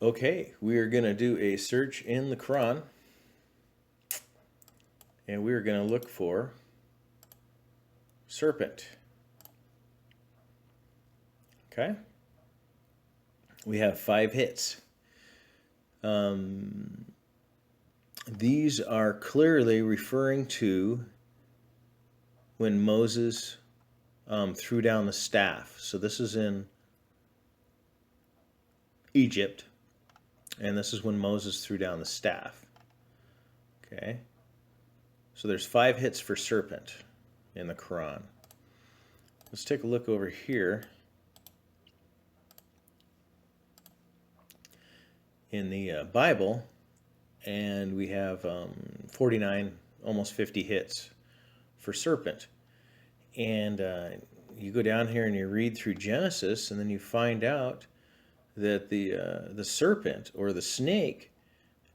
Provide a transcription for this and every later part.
Okay, we are going to do a search in the Quran, and we are going to look for serpent. Okay, we have 5 hits. These are clearly referring to when Moses threw down the staff. So this is in Egypt, and this is when Moses threw down the staff. Okay, so there's 5 hits for serpent in the Quran. Let's take a look over here in the Bible, and we have 49, almost 50 hits for serpent. And you go down here and you read through Genesis, and then you find out that the serpent or the snake,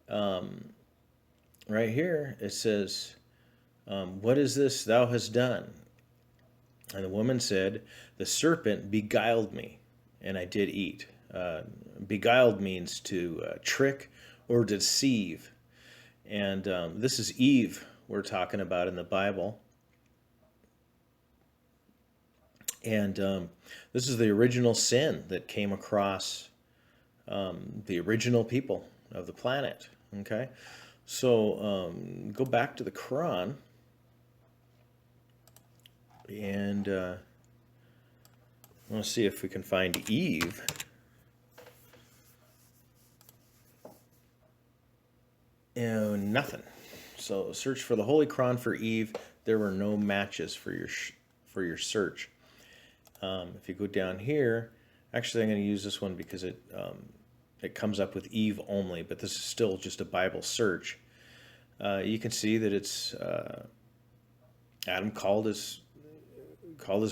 right here, it says, "What is this thou hast done?" And the woman said, "The serpent beguiled me, and I did eat." Beguiled means to trick or deceive. And this is Eve we're talking about in the Bible. And this is the original sin that came across the original people of the planet. Okay? So go back to the Quran. And let's see if we can find Eve. And nothing. So search for the Holy Quran for Eve. There were no matches for your search. If you go down here, actually I'm going to use this one because it comes up with Eve only, but this is still just a Bible search. You can see that it's Adam called his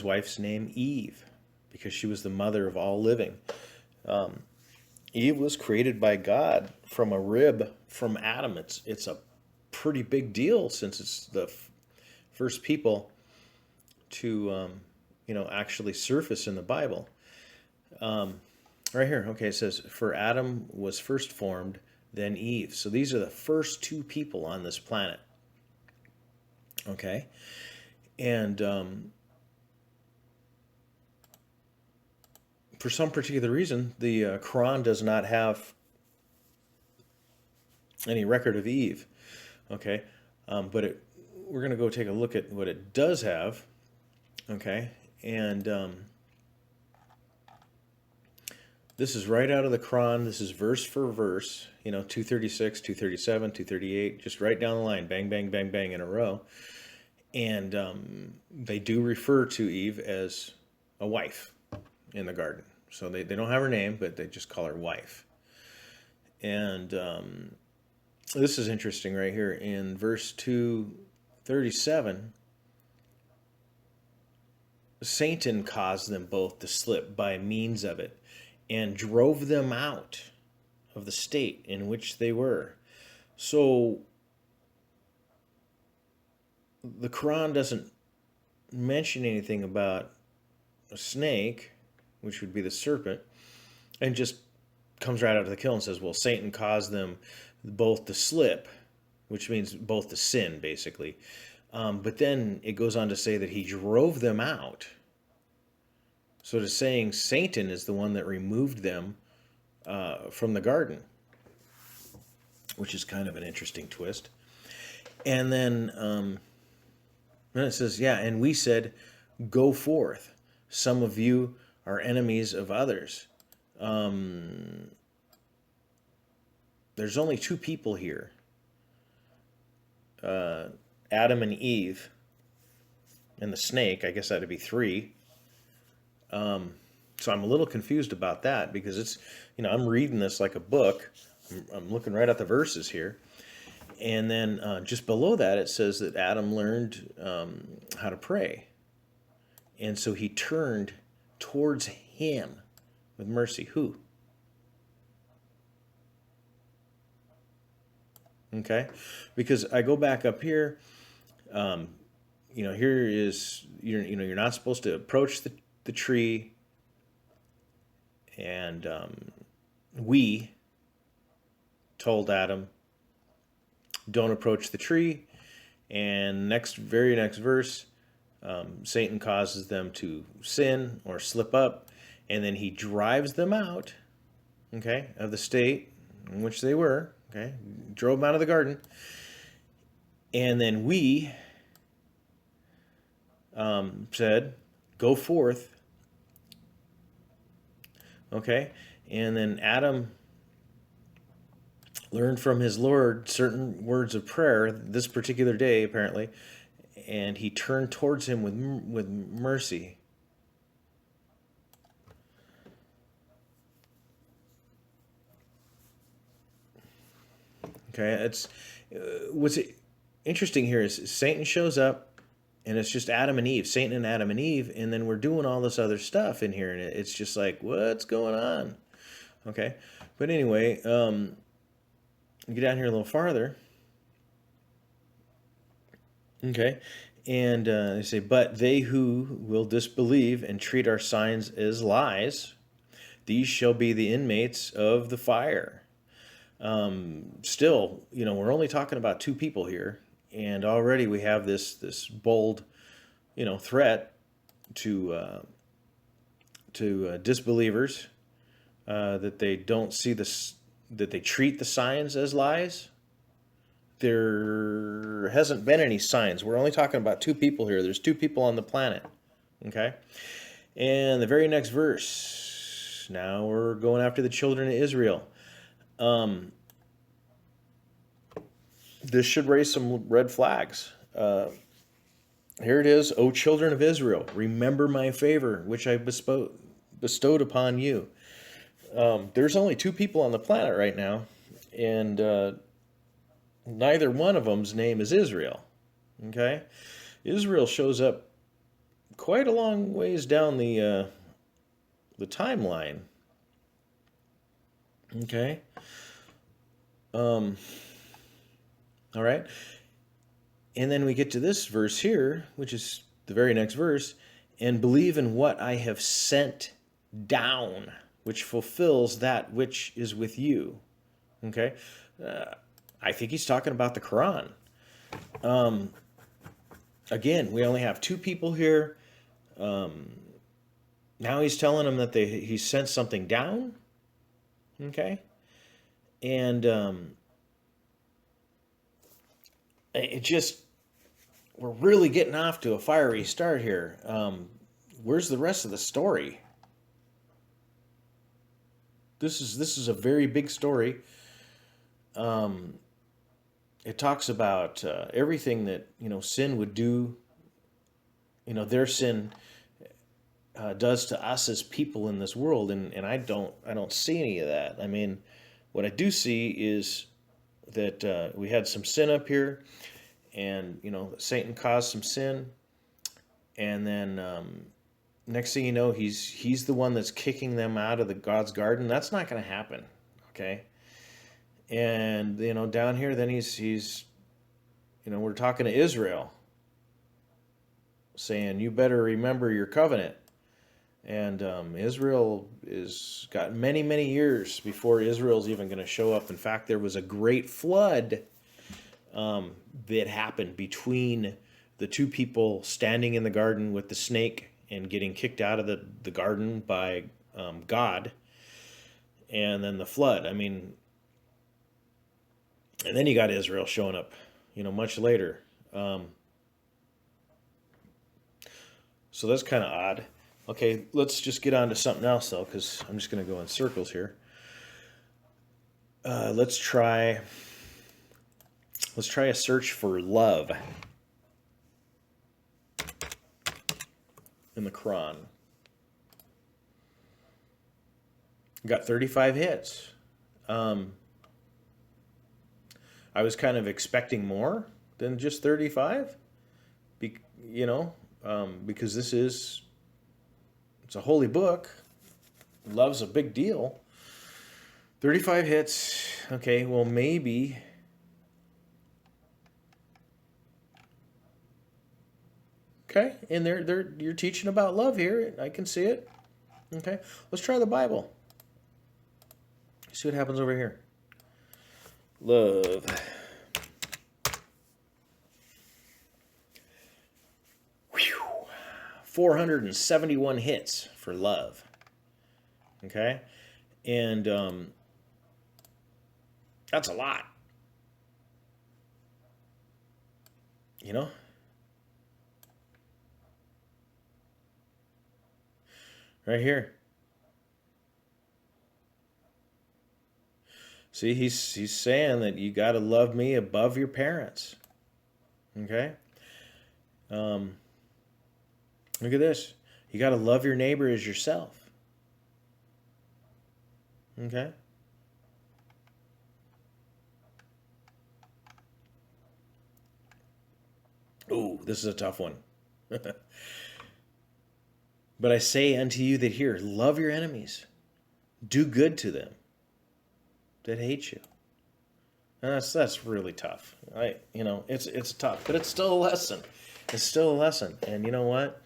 wife's name Eve because she was the mother of all living. Eve was created by God from a rib from Adam. It's a pretty big deal since it's the first people to actually surface in the Bible. Right here, okay, it says, "For Adam was first formed, then Eve." So these are the first 2 people on this planet. Okay, and for some particular reason, the Quran does not have any record of Eve. Okay, but we're going to go take a look at what it does have. Okay, and this is right out of the Quran. This is verse for verse, 236, 237, 238, just right down the line, bang, bang, bang, bang in a row. And they do refer to Eve as a wife in the garden. So they don't have her name, but they just call her wife. And this is interesting right here. In verse 237, Satan caused them both to slip by means of it and drove them out of the state in which they were. So the Quran doesn't mention anything about a snake, which would be the serpent, and just comes right out of the kill and says, well, Satan caused them both to slip, which means both to sin, basically. But then it goes on to say that he drove them out. So it's saying Satan is the one that removed them from the garden, which is kind of an interesting twist. And then it says, yeah, and we said, go forth. Some of you are enemies of others. There's only 2 people here. Adam and Eve and the snake. I guess that'd be 3. So I'm a little confused about that because it's, I'm reading this like a book. I'm looking right at the verses here. And then just below that, it says that Adam learned how to pray. And so he turned towards him with mercy. Who? Okay? Because I go back up here, here is, you're not supposed to approach the tree. And we told Adam, don't approach the tree. And very next verse, Satan causes them to sin or slip up, and then he drives them out, okay, of the state in which they were, okay, drove them out of the garden. And then we said, go forth, okay, and then Adam learned from his Lord certain words of prayer this particular day, apparently, and he turned towards him with mercy. Okay, it's what's interesting here is Satan shows up, and it's just Adam and Eve, Satan and Adam and Eve, and then we're doing all this other stuff in here, and it's just like, what's going on? Okay, but anyway, get down here a little farther. Okay, and they say, but they who will disbelieve and treat our signs as lies, these shall be the inmates of the fire. Still, we're only talking about two people here, and already we have this bold, threat to disbelievers, that they don't see this, that they treat the signs as lies. There hasn't been any signs. We're only talking about two people here. There's two people on the planet. Okay? And the very next verse, now we're going after the children of Israel. This should raise some red flags. Here it is. O children of Israel, remember my favor, which I bestowed upon you. There's only two people on the planet right now, and neither one of them's name is Israel. Okay? Israel shows up quite a long ways down the timeline. Okay? All right? And then we get to this verse here, which is the very next verse, and believe in what I have sent down, which fulfills that which is with you. Okay? I think he's talking about the Quran. Again, we only have two people here. Now he's telling them that he sent something down. Okay? And it just, we're really getting off to a fiery start here. Where's the rest of the story? This is a very big story. It talks about everything that sin would do. Their sin does to us as people in this world, and I don't see any of that. I mean, what I do see is that we had some sin up here, and Satan caused some sin, and then next thing you know, he's the one that's kicking them out of God's garden. That's not going to happen. Okay. And down here, then he's we're talking to Israel, saying you better remember your covenant. And Israel is got many years before Israel's even going to show up. In fact, there was a great flood that happened between the two people standing in the garden with the snake and getting kicked out of the garden by God, and then the flood. I mean. And then you got Israel showing up, much later. So that's kind of odd. Okay, let's just get on to something else, though, because I'm just going to go in circles here. Let's try a search for love in the Quran. Got 35 hits. I was kind of expecting more than just 35, because it's a holy book. Love's a big deal. 35 hits. Okay, well, maybe. Okay, and you're teaching about love here. I can see it. Okay, let's try the Bible. See what happens over here. Love. Whew. 471 hits for love. Okay? And that's a lot. You know? Right here. See, he's saying that you got to love me above your parents. Okay? Look at this. You got to love your neighbor as yourself. Okay? Ooh, this is a tough one. But I say unto you that hear, love your enemies. Do good to them that hate you. And that's really tough. It's tough, but it's still a lesson. It's still a lesson. And you know what?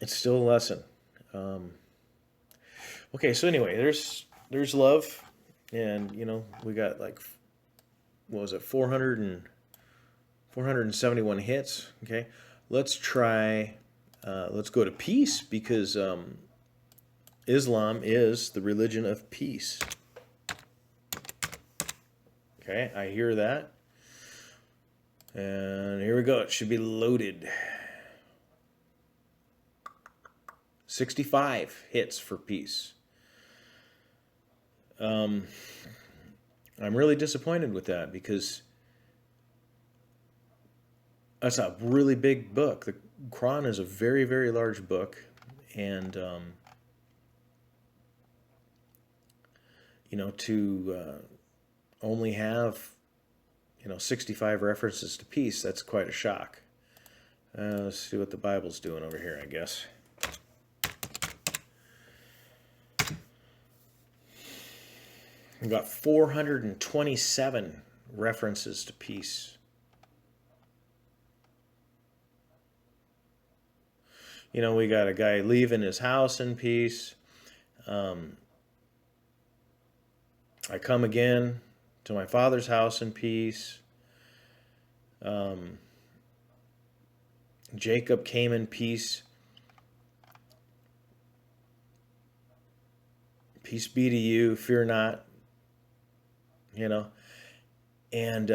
It's still a lesson. Okay, so anyway, there's love, and we got like, what was it, 471 hits. Okay, let's try. Let's go to peace, because Islam is the religion of peace. Okay, I hear that. And here we go. It should be loaded. 65 hits for peace. I'm really disappointed with that, because that's a really big book. The Quran is a very, very large book, and to only have 65 references to peace, that's quite a shock. Let's see what the Bible's doing over here, I guess. We've got 427 references to peace. We got a guy leaving his house in peace. I come again to my Father's house in peace. Jacob came in peace. Peace be to you, fear not. And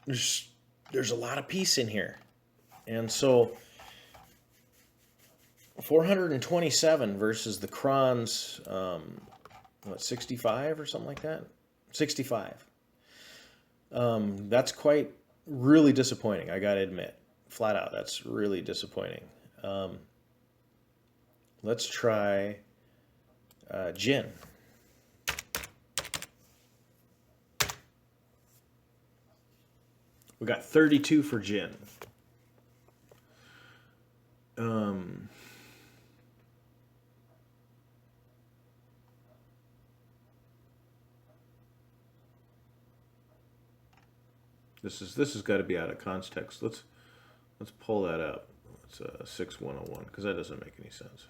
there's a lot of peace in here. And so 427 versus the Quran's 65 or something like that? 65. That's quite really disappointing, I gotta admit. Flat out, that's really disappointing. Let's try jinn. We got 32 for jinn. This has got to be out of context. Let's pull that up. It's 6101, because that doesn't make any sense.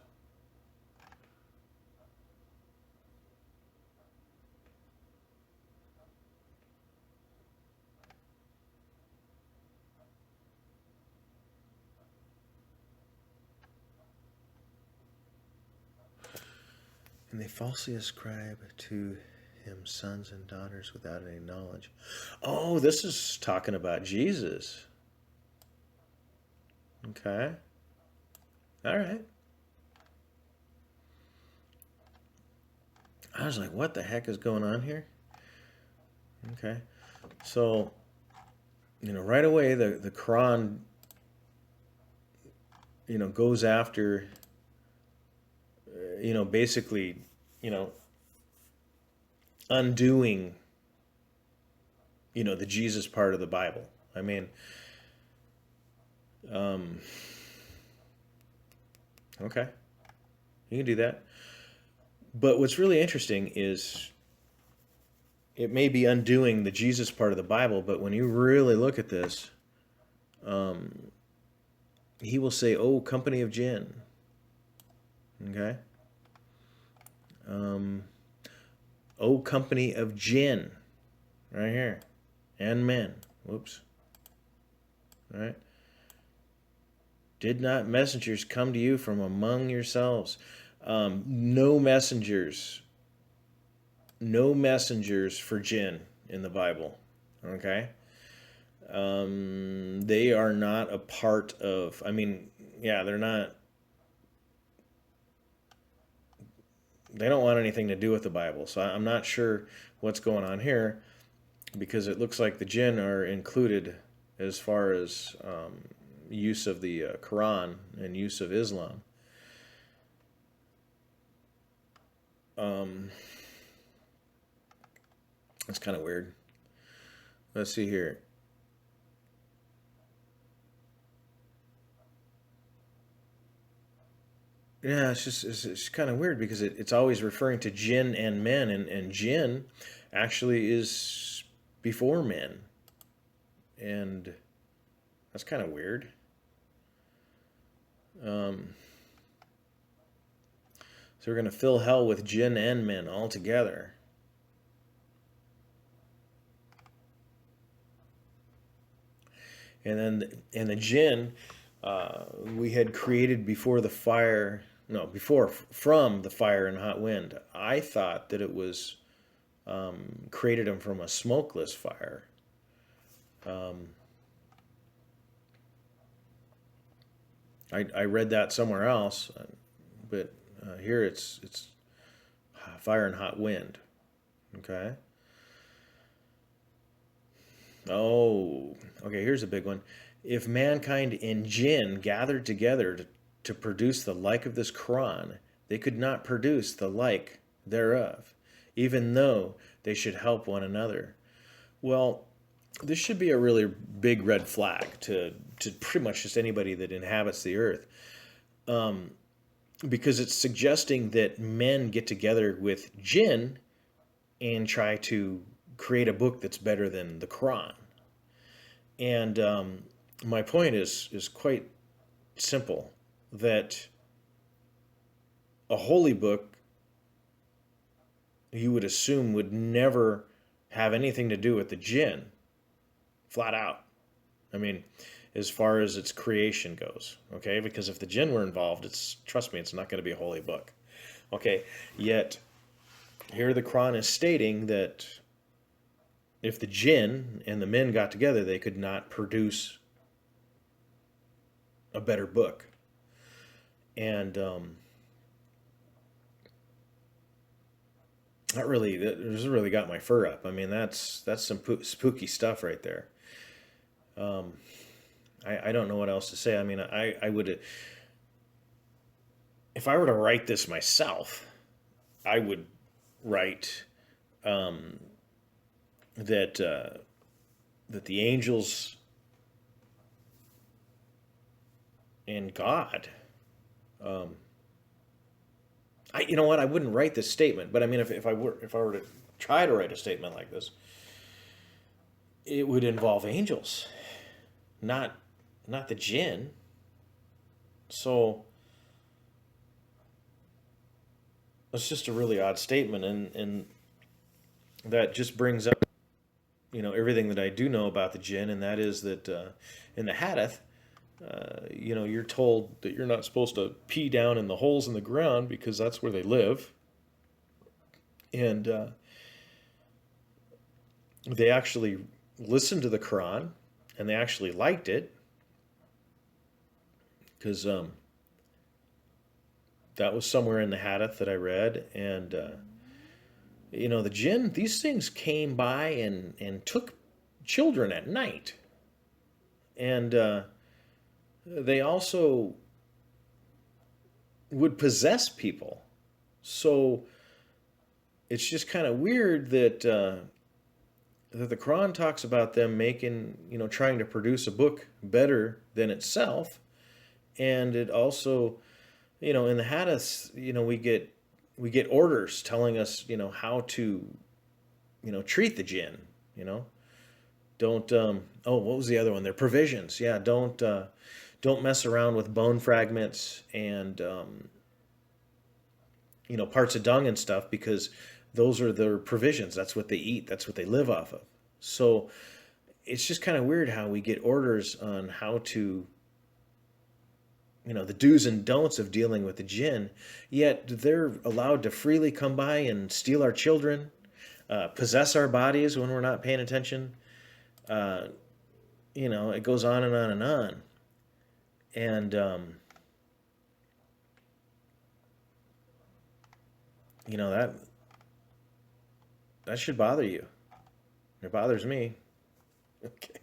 And they falsely ascribe to him sons and daughters without any knowledge. Oh, this is talking about Jesus. Okay. All right. I was like, what the heck is going on here? Okay. So, right away, the Quran, goes after, basically, undoing, the Jesus part of the Bible. I mean, okay, you can do that. But what's really interesting is it may be undoing the Jesus part of the Bible, but when you really look at this, he will say, "Oh, company of jinn." Okay, O company of jinn, right here, and men. Whoops. All right. Did not messengers come to you from among yourselves? No messengers. No messengers for jinn in the Bible. Okay. They are not a part of, I mean, yeah, they're not, they don't want anything to do with the Bible. So I'm not sure what's going on here, because it looks like the jinn are included as far as use of the Quran and use of Islam. That's kind of weird. Let's see here. Yeah, it's kind of weird because it's always referring to jinn and men, and jinn actually is before men, and that's kind of weird. Um, so we're gonna fill hell with jinn and men all together. And the jinn we had created before the fire, no, before from the fire and hot wind. I thought that it was created them from a smokeless fire. Um, I read that somewhere else, but here it's fire and hot wind. Okay. Oh, okay. Here's a big one. If mankind and jinn gathered together to produce the like of this Quran, they could not produce the like thereof, even though they should help one another. Well, this should be a really big red flag to pretty much just anybody that inhabits the earth, because it's suggesting that men get together with jinn and try to create a book that's better than the Quran. And my point is quite simple, that a holy book you would assume would never have anything to do with the jinn, flat out. I mean, as far as its creation goes, okay? Because if the jinn were involved, trust me, it's not going to be a holy book. Okay, yet here the Quran is stating that if the jinn and the men got together, they could not produce a better book. And that really got my fur up. I mean, that's some spooky stuff right there. I don't know what else to say. I mean, I would, if I were to write this myself, I would write that that the angels and God. You know what? I wouldn't write this statement, but I mean, if I were to try to write a statement like this, it would involve angels, not the jinn. So it's just a really odd statement, and that just brings up, everything that I do know about the jinn, and that is that in the hadith, you're told that you're not supposed to pee down in the holes in the ground because that's where they live. And they actually listened to the Quran, and they actually liked it, because that was somewhere in the hadith that I read. And the jinn, these things came by and took children at night, and they also would possess people. So it's just kind of weird that that the Quran talks about them making, trying to produce a book better than itself, and it also, in the hadiths, we get orders telling us, how to, treat the jinn. Don't what was the other one? They're provisions. Yeah, don't mess around with bone fragments, and parts of dung and stuff, because those are their provisions. That's what they eat. That's what they live off of. So it's just kind of weird how we get orders on how to, the do's and don'ts of dealing with the jinn, yet they're allowed to freely come by and steal our children, possess our bodies when we're not paying attention. Uh, it goes on and on and on. And, that should bother you. It bothers me. Okay.